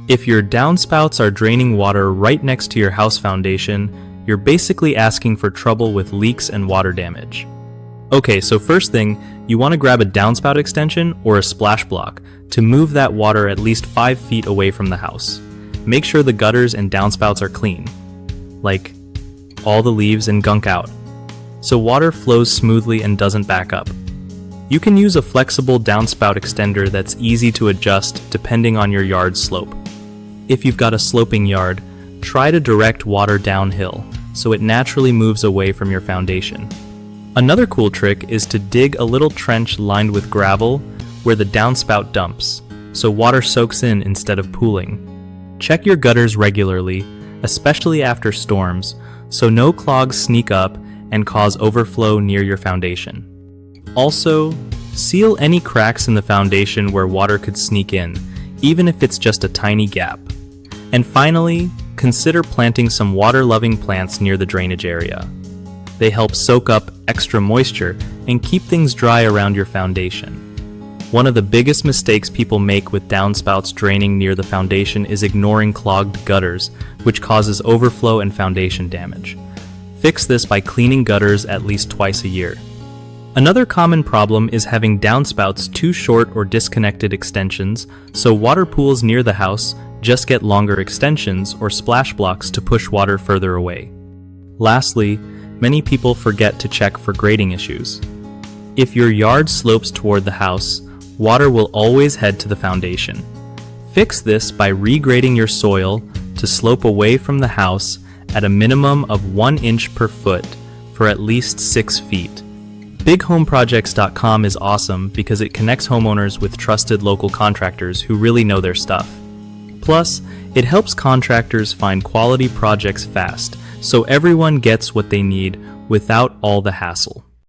If your downspouts are draining water right next to your house foundation, you're basically asking for trouble with leaks and water damage. Okay, so first thing, you want to grab a downspout extension or a splash block to move that water at least 5 feet away from the house. Make sure the gutters and downspouts are clean, like all the leaves and gunk out, so water flows smoothly and doesn't back up. You can use a flexible downspout extender that's easy to adjust depending on your yard's slope. If you've got a sloping yard, try to direct water downhill so it naturally moves away from your foundation. Another cool trick is to dig a little trench lined with gravel where the downspout dumps, so water soaks in instead of pooling. Check your gutters regularly, especially after storms, so no clogs sneak up and cause overflow near your foundation. Also, seal any cracks in the foundation where water could sneak in, even if it's just a tiny gap. And finally, consider planting some water-loving plants near the drainage area. They help soak up extra moisture and keep things dry around your foundation. One of the biggest mistakes people make with downspouts draining near the foundation is ignoring clogged gutters, which causes overflow and foundation damage. Fix this by cleaning gutters at least twice a year. Another common problem is having downspouts too short or disconnected extensions, so water pools near the house just get longer extensions or splash blocks to push water further away. Lastly, many people forget to check for grading issues. If your yard slopes toward the house, water will always head to the foundation. Fix this by regrading your soil to slope away from the house at a minimum of 1 inch per foot for at least 6 feet. BigHomeProjects.com is awesome because it connects homeowners with trusted local contractors who really know their stuff. Plus, it helps contractors find quality projects fast, so everyone gets what they need without all the hassle.